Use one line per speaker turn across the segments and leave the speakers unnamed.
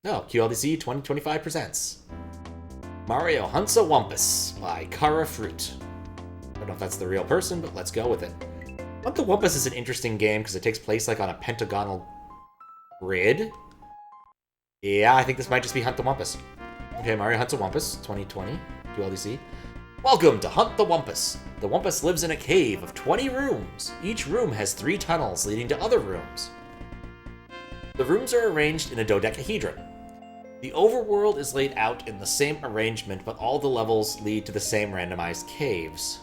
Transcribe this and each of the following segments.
No, QLDC2025 presents Mario Hunts a Wumpus by karafruit. I don't know if that's the real person, but let's go with it. Hunt the Wumpus is an interesting game because it takes place like on a pentagonal grid. Yeah, I think this might just be Hunt the Wumpus. Okay, Mario Hunts a Wumpus, 2020, QLDC. Welcome to Hunt the Wumpus. The Wumpus lives in a cave of 20 rooms. Each room has 3 tunnels leading to other rooms. The rooms are arranged in a dodecahedron. The overworld is laid out in the same arrangement, but all the levels lead to the same randomized caves.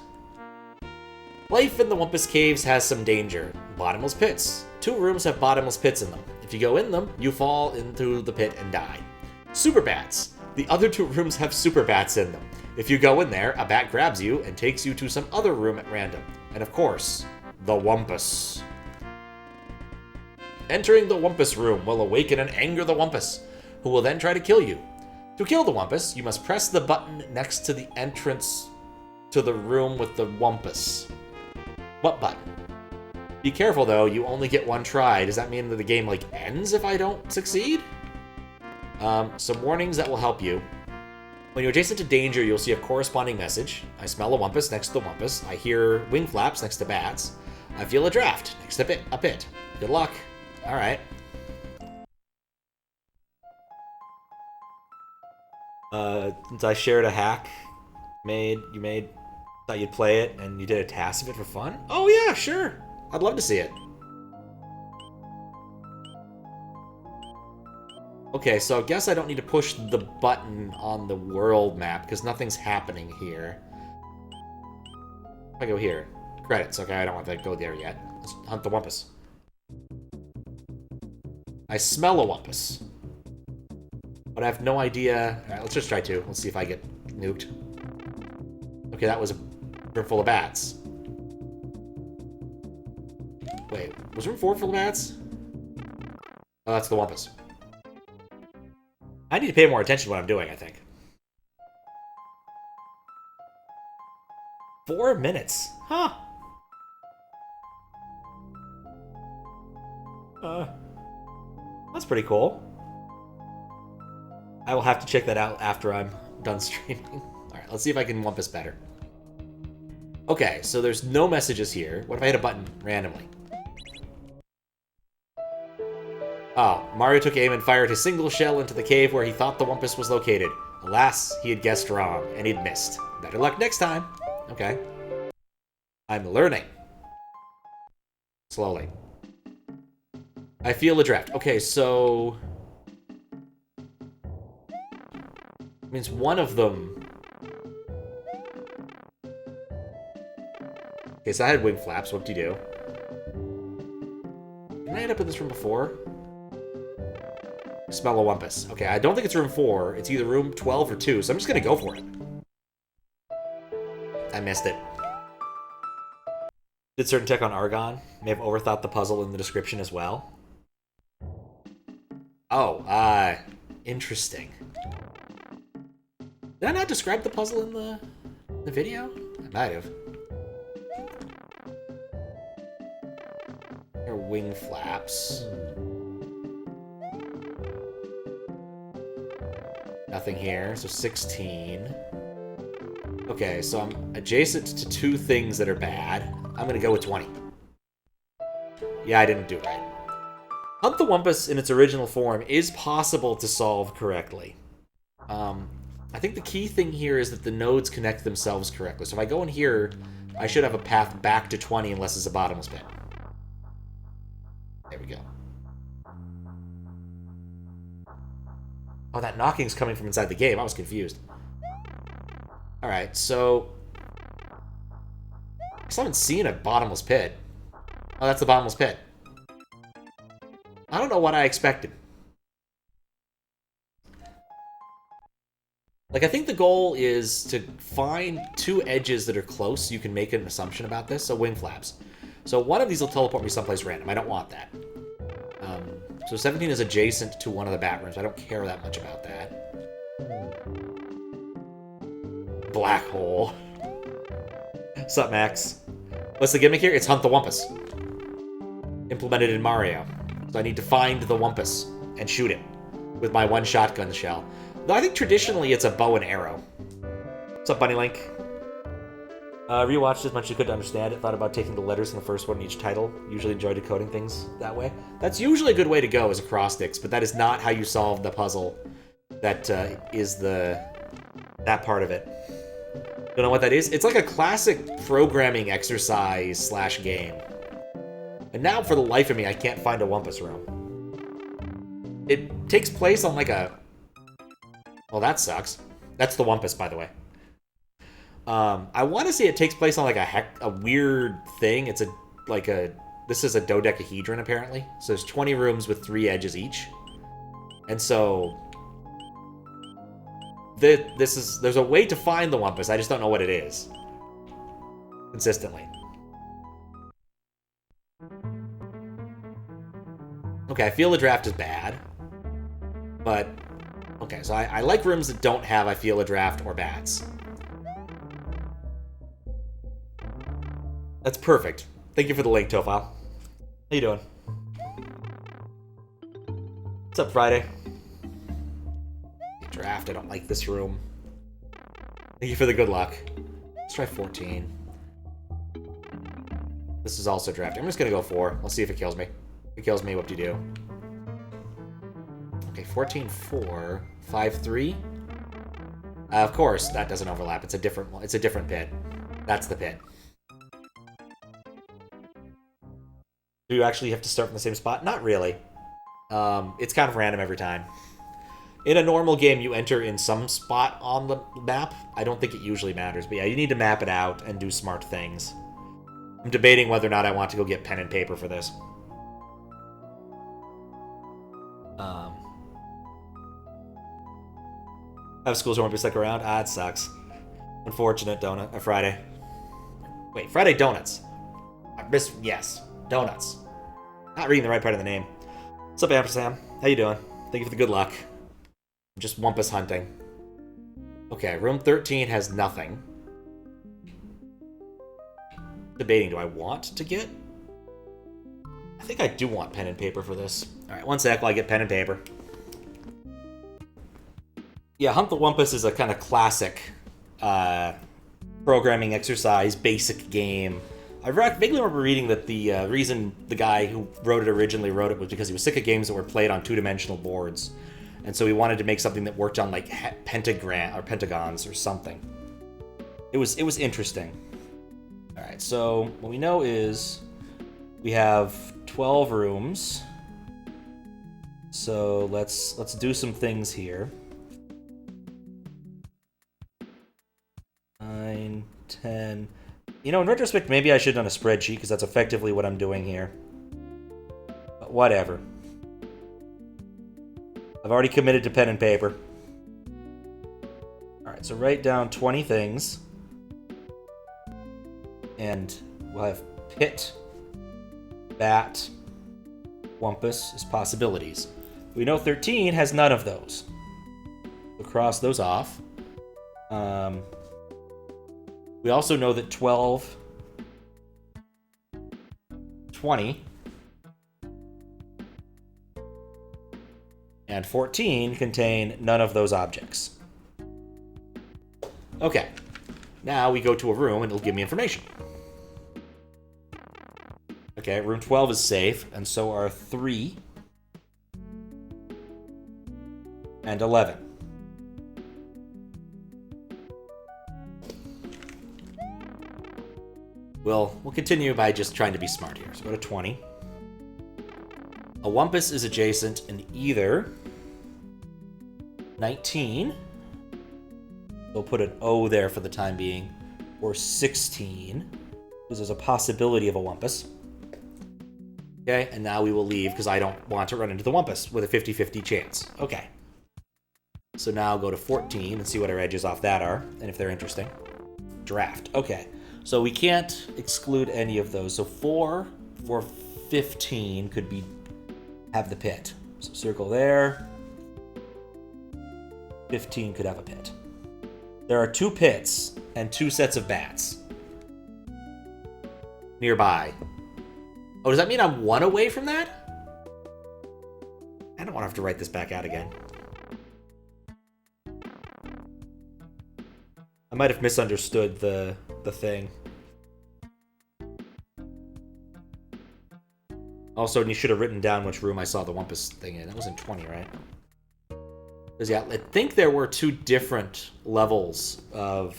Life in the Wumpus caves has some danger. Bottomless pits. 2 rooms have bottomless pits in them. If you go in them, you fall into the pit and die. Super bats. The other 2 rooms have super bats in them. If you go in there, a bat grabs you and takes you to some other room at random. And of course, the Wumpus. Entering the Wumpus room will awaken and anger the Wumpus, who will then try to kill you. To kill the Wumpus, you must press the button next to the entrance to the room with the Wumpus. What button? Be careful though, you only get 1 try. Does that mean that the game ends if I don't succeed? Some warnings that will help you. When you're adjacent to danger, you'll see a corresponding message. I smell a Wumpus next to the Wumpus. I hear wing flaps next to bats. I feel a draft next to a pit. Good luck. Alright. Since I shared a hack thought you'd play it and you did a task of it for fun? Oh yeah, sure. I'd love to see it. Okay, so I guess I don't need to push the button on the world map because nothing's happening here. If I go here. Credits, okay, I don't want to go there yet. Let's hunt the Wumpus. I smell a Wumpus. But I have no idea. Alright, let's just try 2. Let's see if I get nuked. Okay, that was a room full of bats. Wait, was room 4 full of bats? Oh, that's the Wumpus. I need to pay more attention to what I'm doing, I think. 4 minutes. Huh. That's pretty cool. I will have to check that out after I'm done streaming. Alright, let's see if I can Wumpus better. Okay, so there's no messages here. What if I hit a button randomly? Oh, Mario took aim and fired his single shell into the cave where he thought the Wumpus was located. Alas, he had guessed wrong, and he'd missed. Better luck next time. Okay. I'm learning. Slowly. I feel a draft. Okay, so... means one of them... Okay, so I had wing flaps. Whoop-de-doo. Didn't I end up in this room before? Smell a Wumpus. Okay, I don't think it's room 4. It's either room 12 or 2, so I'm just gonna go for it. I missed it. Did certain tech on Argon. May have overthought the puzzle in the description as well. Oh, interesting. Did I not describe the puzzle in the video? I might have. There are wing flaps. Nothing here, so 16. Okay, so I'm adjacent to 2 things that are bad. I'm gonna go with 20. Yeah, I didn't do it right. Hunt the Wumpus in its original form is possible to solve correctly. I think the key thing here is that the nodes connect themselves correctly. So if I go in here, I should have a path back to 20 unless it's a bottomless pit. There we go. Oh, that knocking's coming from inside the game. I was confused. Alright, so... I still haven't seen a bottomless pit. Oh, that's the bottomless pit. I don't know what I expected. I think the goal is to find 2 edges that are close so you can make an assumption about this. So wing flaps. So one of these will teleport me someplace random. I don't want that. So 17 is adjacent to one of the bat rooms. I don't care that much about that. Black hole. Sup, Max? What's the gimmick here? It's Hunt the Wumpus. Implemented in Mario. So I need to find the Wumpus and shoot him. with my one shotgun shell. Though I think traditionally it's a bow and arrow. What's up, Bunny Link? Rewatched as much as you could to understand it. Thought about taking the letters in the first one in each title. Usually enjoy decoding things that way. That's usually a good way to go as acrostics, but that is not how you solve the puzzle. That is that part of it. Don't know what that is? It's like a classic programming exercise / game. And now, for the life of me, I can't find a Wumpas room. It takes place on like a... Well, that sucks. That's the Wumpas, by the way. I want to say it takes place on like a weird thing. It's this is a dodecahedron, apparently. So there's 20 rooms with 3 edges each. And so... There's a way to find the Wumpas, I just don't know what it is. Consistently. Okay, I feel the draft is bad. But, okay, so I like rooms that don't have I feel a draft or bats. That's perfect. Thank you for the link, Tofile. How you doing? What's up, Friday? Draft, I don't like this room. Thank you for the good luck. Let's try 14. This is also drafting. I'm just gonna go 4. Let's see if it kills me. If it kills me, what do you do? Okay, 14, 4, 5, 3. Of course, that doesn't overlap. It's a different one. It's a different pit. That's the pit. Do you actually have to start from the same spot? Not really. It's kind of random every time. In a normal game, you enter in some spot on the map. I don't think it usually matters, but yeah, you need to map it out and do smart things. I'm debating whether or not I want to go get pen and paper for this. I have schools who won't be stuck around. Ah, it sucks. Unfortunate donut. Friday. Wait, Friday donuts. Yes, donuts. Not reading the right part of the name. What's up, Ampersand? How you doing? Thank you for the good luck. I'm just Wumpas hunting. Okay, room 13 has nothing. Debating, do I want to get? I think I do want pen and paper for this. Alright, one sec while I get pen and paper. Yeah, Hunt the Wumpas is a kind of classic programming exercise, basic game. I vaguely remember reading that the reason the guy who wrote it originally wrote it was because he was sick of games that were played on 2-dimensional boards. And so he wanted to make something that worked on like pentagons or something. It was interesting. All right, so what we know is we have 12 rooms. So let's do some things here. 9, 10. You know, in retrospect, maybe I should have done a spreadsheet because that's effectively what I'm doing here. But whatever. I've already committed to pen and paper. Alright, so write down 20 things. And we'll have pit, bat, Wumpus as possibilities. We know 13 has none of those. We'll cross those off. We also know that 12, 20, and 14 contain none of those objects. Okay, now we go to a room and it'll give me information. Okay, room 12 is safe, and so are 3 and 11. We'll continue by just trying to be smart here. So go to 20. A Wumpus is adjacent in either 19, we'll put an O there for the time being, or 16, because there's a possibility of a Wumpus. Okay, and now we will leave because I don't want to run into the Wumpus with a 50-50 chance. Okay. So now go to 14 and see what our edges off that are, and if they're interesting. Draft. Okay. So we can't exclude any of those. So 4 or 15 could have the pit. So circle there. 15 could have a pit. There are 2 pits and 2 sets of bats nearby. Oh, does that mean I'm 1 away from that? I don't want to have to write this back out again. I might have misunderstood the thing. Also, you should have written down which room I saw the Wumpus thing in. That was in 20, right? Because, yeah, I think there were 2 different levels of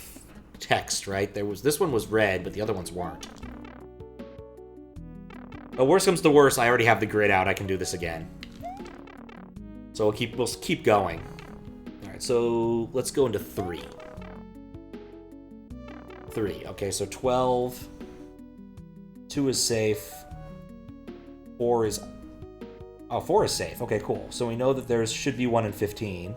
text, right? This one was red, but the other ones weren't. But worst comes to worst, I already have the grid out. I can do this again. So we'll keep going. All right, so let's go into 3. 3. Okay, so 12. 2 is safe. 4 is... Oh, 4 is safe. Okay, cool. So we know that there should be 1 in 15.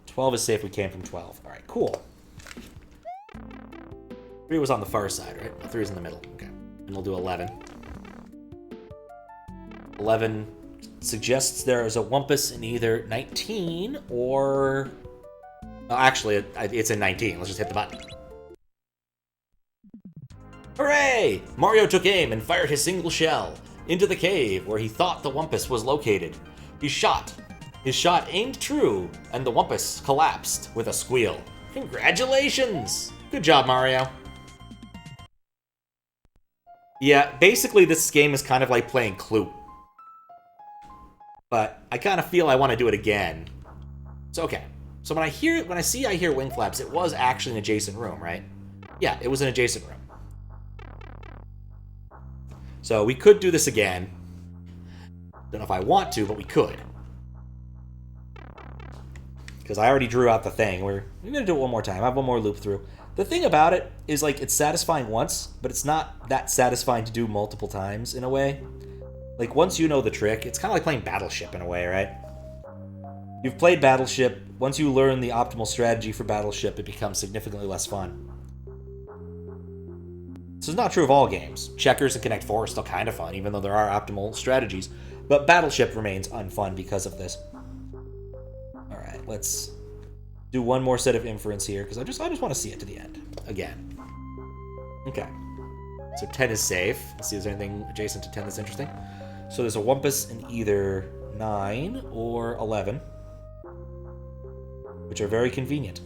12 is safe. We came from 12. All right, cool. 3 was on the far side, right? 3 is in the middle. Okay. And we'll do 11. 11 suggests there is a Wumpus in either 19 or... Oh, actually, it's in 19. Let's just hit the button. Hooray! Mario took aim and fired his single shell into the cave where he thought the Wumpus was located. He shot. His shot aimed true, and the Wumpus collapsed with a squeal. Congratulations! Good job, Mario. Yeah, basically this game is kind of like playing Clue. But I kind of feel I want to do it again. So, okay. So when I hear wing flaps, it was actually an adjacent room, right? Yeah, it was an adjacent room. So we could do this again. Don't know if I want to, but we could. Because I already drew out the thing. We're going to do it one more time. I have one more loop through. The thing about it is, like, it's satisfying once, but it's not that satisfying to do multiple times, in a way. Like, once you know the trick, it's kind of like playing Battleship, in a way, right? You've played Battleship. Once you learn the optimal strategy for Battleship, it becomes significantly less fun. This is not true of all games. Checkers and Connect 4 are still kind of fun, even though there are optimal strategies. But Battleship remains unfun because of this. Alright, let's do one more set of inference here, because I just want to see it to the end. Again. Okay. So 10 is safe. Let's see if there's anything adjacent to 10 that's interesting. So there's a Wumpus in either 9 or 11, which are very convenient.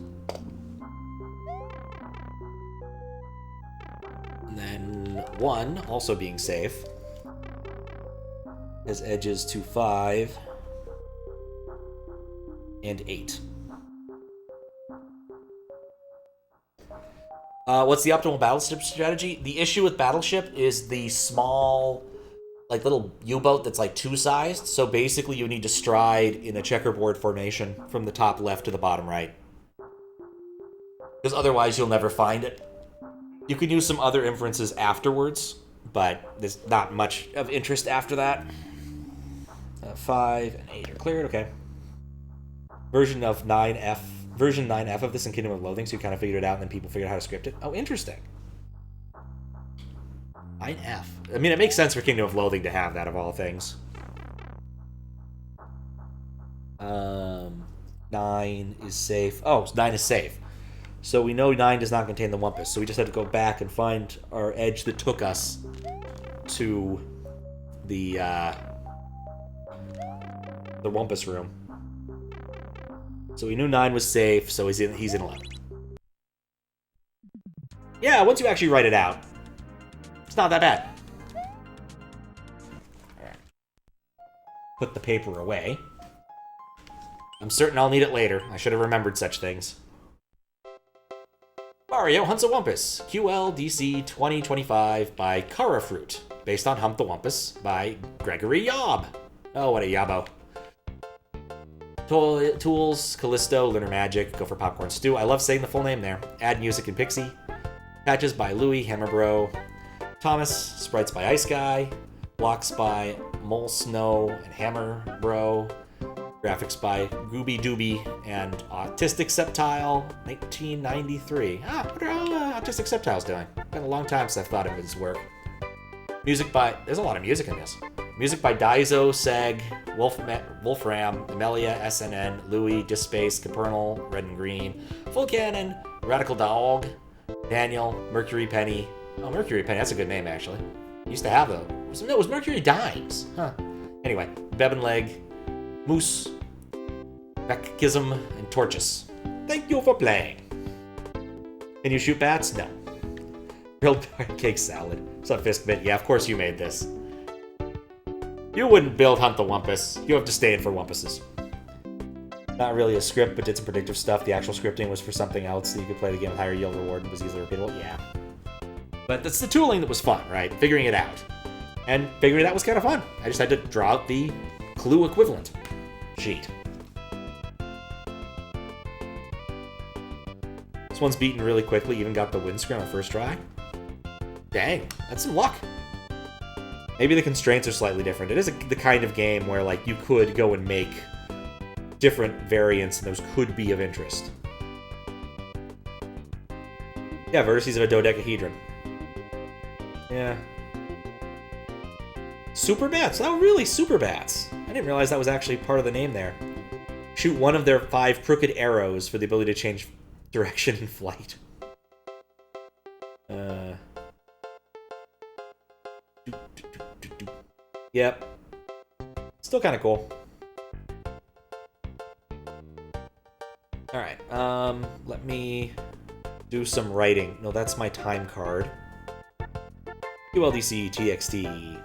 And then 1, also being safe, has edges to 5 and 8. What's the optimal Battleship strategy? The issue with Battleship is the small, like, little U-boat that's, like, 2-sized. So basically you need to stride in a checkerboard formation from the top left to the bottom right. Because otherwise you'll never find it. You can use some other inferences afterwards, but there's not much of interest after that. 5 and 8 are cleared, okay. Version 9F of this in Kingdom of Loathing, so you kind of figured it out and then people figured out how to script it. Oh, interesting. 9F. I mean, it makes sense for Kingdom of Loathing to have that, of all things. 9 is safe. Oh, 9 is safe. So we know 9 does not contain the Wumpus, so we just had to go back and find our edge that took us to the Wumpus room. So we knew 9 was safe, so he's in 11. Yeah, once you actually write it out, it's not that bad. Alright. Put the paper away. I'm certain I'll need it later. I should have remembered such things. Mario Hunts a Wumpus, QLDC2025 by Karafruit, based on Hump the Wumpus by Gregory Yob. Oh, what a yabbo. Tools, Callisto, Lunar Magic, go for Popcorn Stew. I love saying the full name there. Add Music and Pixie. Patches by Louie, Hammer Bro. Thomas, Sprites by Ice Guy. Blocks by Mole Snow and Hammer Bro. Graphics by Gooby Dooby and Autistic Septile, 1993. What are Autistic Septiles doing? Been a long time since I've thought of his work. Music by... There's a lot of music in this. Music by Daizo, Seg, Wolfram, Amelia, SNN, Louie, Dispace, Capernal, Red and Green, Full Cannon, Radical Dog, Daniel, Mercury Penny. Oh, Mercury Penny, that's a good name, actually. Used to have those. No, it was Mercury Dimes. Huh. Anyway, Beb and Leg, Moose, Vechism and Torches. Thank you for playing. Can you shoot bats? No. Grilled pancake salad. What's up, Fistbit? Yeah, of course you made this. You wouldn't build Hunt the Wumpus. You have to stay in for Wumpuses. Not really a script, but did some predictive stuff. The actual scripting was for something else, so you could play the game with higher yield reward and was easily repeatable. Yeah. But that's the tooling that was fun, right? Figuring it out. And figuring it out was kind of fun. I just had to draw out the clue equivalent sheet. This one's beaten really quickly, even got the win screen on the first try. Dang, that's some luck. Maybe the constraints are slightly different. It is the kind of game where, like, you could go and make different variants, and those could be of interest. Yeah, vertices of a dodecahedron. Yeah. Super bats. Oh, really? Super bats. I didn't realize that was actually part of the name there. Shoot one of their 5 crooked arrows for the ability to change direction in flight. Yep. Still kind of cool. Alright, let me do some writing. No, that's my time card. QLDC2025.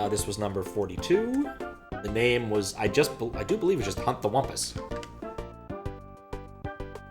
This was number 42. The name was, I do believe it was just Hunt the Wumpus.